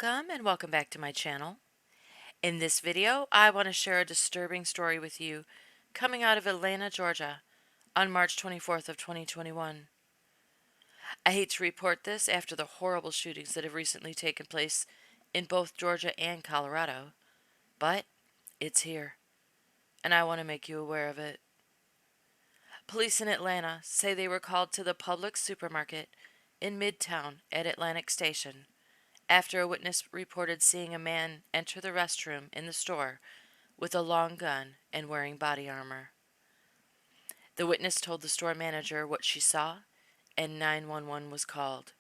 Welcome back to my channel. In this video, I want to share a disturbing story with you coming out of Atlanta, Georgia on March 24th of 2021. I hate to report this after the horrible shootings that have recently taken place in both Georgia and Colorado, but it's here, and I want to make you aware of it. Police in Atlanta say they were called to the Publix supermarket in Midtown at Atlantic Station after a witness reported seeing a man enter the restroom in the store with a long gun and wearing body armor. The witness told the store manager what she saw, and 911 was called.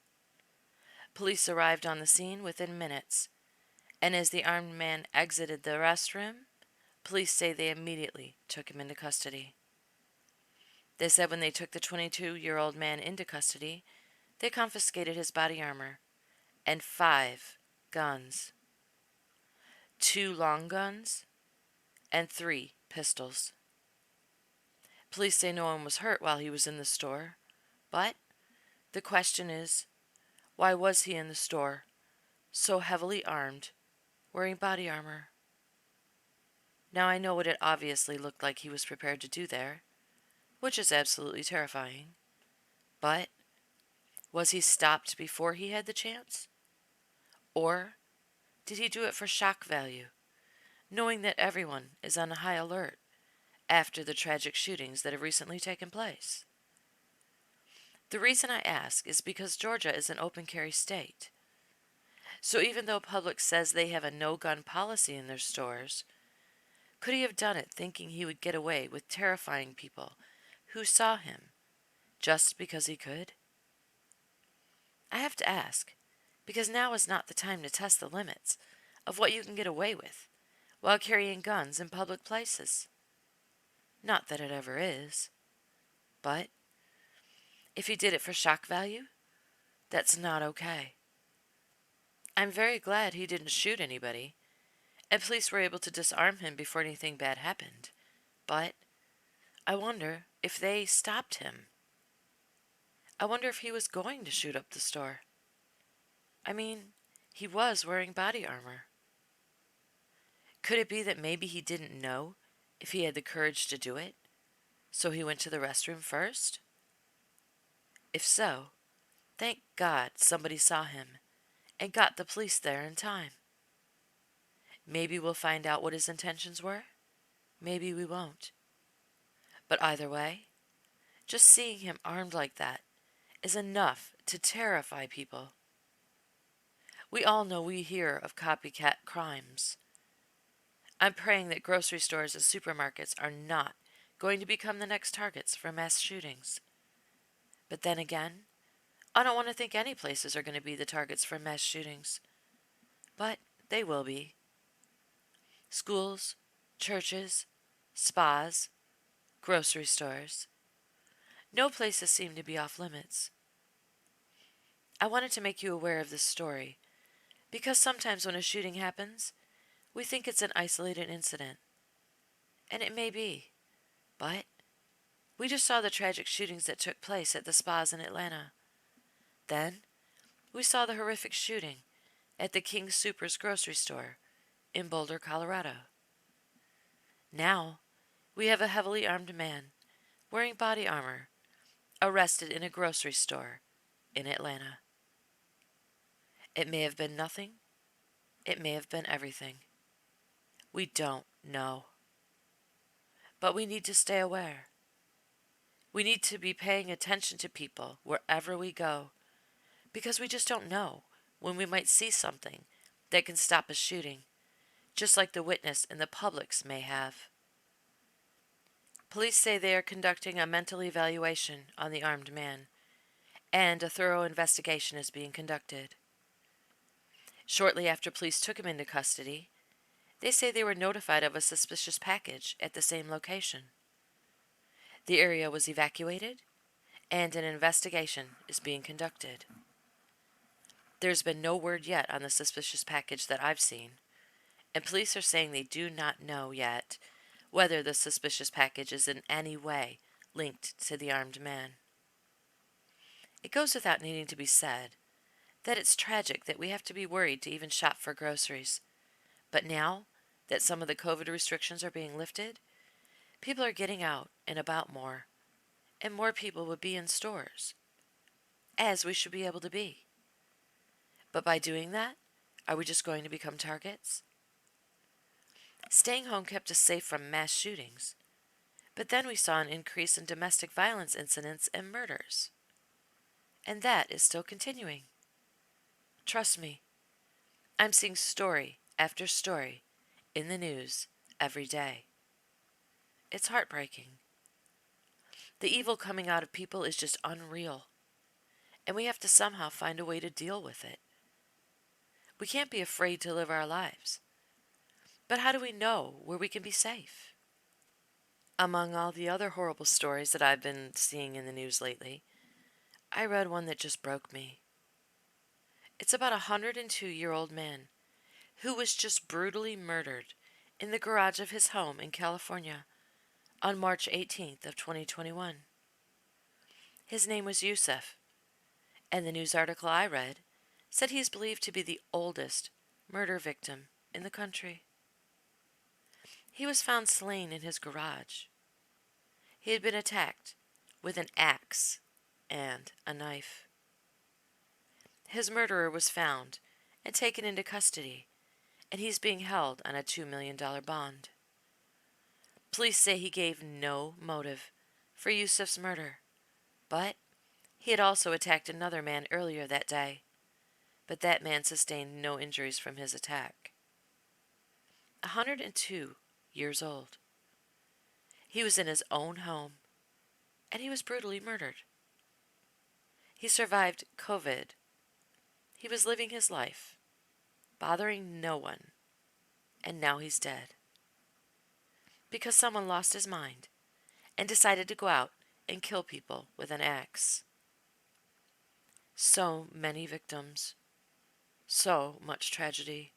Police arrived on the scene within minutes, and as the armed man exited the restroom, police say they immediately took him into custody. They said when they took the 22-year-old man into custody, they confiscated his body armor and 5 guns, 2 long guns, and 3 pistols. Police say no one was hurt while he was in the store, but the question is, why was he in the store, so heavily armed, wearing body armor? Now I know what it obviously looked like he was prepared to do there, which is absolutely terrifying, but was he stopped before he had the chance? Or did he do it for shock value, knowing that everyone is on high alert after the tragic shootings that have recently taken place? The reason I ask is because Georgia is an open carry state. So even though Publix says they have a no-gun policy in their stores, could he have done it thinking he would get away with terrifying people who saw him just because he could? I have to ask, because now is not the time to test the limits of what you can get away with while carrying guns in public places. Not that it ever is, but if he did it for shock value, that's not okay. I'm very glad he didn't shoot anybody, and police were able to disarm him before anything bad happened. But I wonder if they stopped him. I wonder if he was going to shoot up the store. I mean, he was wearing body armor. Could it be that maybe he didn't know if he had the courage to do it, so he went to the restroom first? If so, thank God somebody saw him and got the police there in time. Maybe we'll find out what his intentions were. Maybe we won't. But either way, just seeing him armed like that is enough to terrify people. We all know we hear of copycat crimes. I'm praying that grocery stores and supermarkets are not going to become the next targets for mass shootings. But then again, I don't want to think any places are going to be the targets for mass shootings. But they will be. Schools, churches, spas, grocery stores. No places seem to be off limits. I wanted to make you aware of this story because sometimes when a shooting happens, we think it's an isolated incident. And it may be, but we just saw the tragic shootings that took place at the spas in Atlanta. Then we saw the horrific shooting at the King Soopers grocery store in Boulder, Colorado. Now we have a heavily armed man wearing body armor arrested in a grocery store in Atlanta. It may have been nothing. It may have been everything. We don't know. But we need to stay aware. We need to be paying attention to people wherever we go, because we just don't know when we might see something that can stop a shooting, just like the witness in the Publix may have. Police say they are conducting a mental evaluation on the armed man, and a thorough investigation is being conducted. Shortly after police took him into custody, they say they were notified of a suspicious package at the same location. The area was evacuated, and an investigation is being conducted. There's been no word yet on the suspicious package that I've seen, and police are saying they do not know yet whether the suspicious package is in any way linked to the armed man. It goes without needing to be said that it's tragic that we have to be worried to even shop for groceries. But now that some of the COVID restrictions are being lifted, people are getting out and about more, and more people would be in stores, as we should be able to be. But by doing that, are we just going to become targets? Staying home kept us safe from mass shootings, but then we saw an increase in domestic violence incidents and murders. And that is still continuing. Trust me, I'm seeing story after story in the news every day. It's heartbreaking. The evil coming out of people is just unreal, and we have to somehow find a way to deal with it. We can't be afraid to live our lives. But how do we know where we can be safe? Among all the other horrible stories that I've been seeing in the news lately, I read one that just broke me. It's about a 102-year-old man who was just brutally murdered in the garage of his home in California on March 18th of 2021. His name was Yusuf, and the news article I read said he is believed to be the oldest murder victim in the country. He was found slain in his garage. He had been attacked with an axe and a knife. His murderer was found and taken into custody, and he's being held on a $2 million bond. Police say he gave no motive for Yusuf's murder, but he had also attacked another man earlier that day, but that man sustained no injuries from his attack. 102 years old. He was in his own home, and he was brutally murdered. He survived COVID. He was living his life, bothering no one, and now he's dead. Because someone lost his mind and decided to go out and kill people with an axe. So many victims, so much tragedy,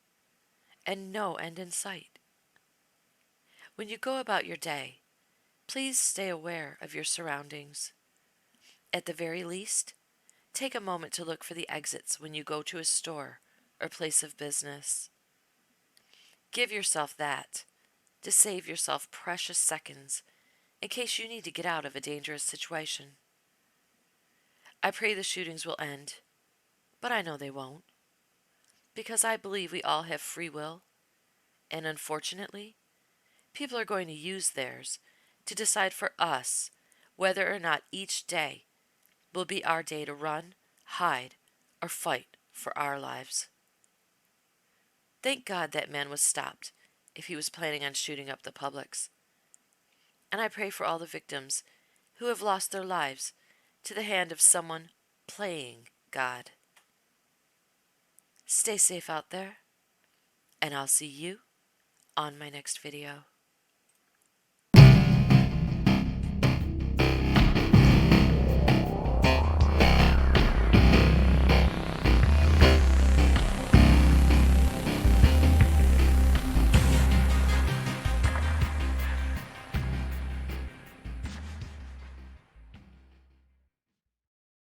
and no end in sight. When you go about your day, please stay aware of your surroundings. At the very least, take a moment to look for the exits when you go to a store or place of business. Give yourself that to save yourself precious seconds in case you need to get out of a dangerous situation. I pray the shootings will end, but I know they won't, because I believe we all have free will, and unfortunately, people are going to use theirs to decide for us whether or not each day will be our day to run, hide, or fight for our lives. Thank God that man was stopped if he was planning on shooting up the Publix. And I pray for all the victims who have lost their lives to the hand of someone playing God. Stay safe out there, and I'll see you on my next video.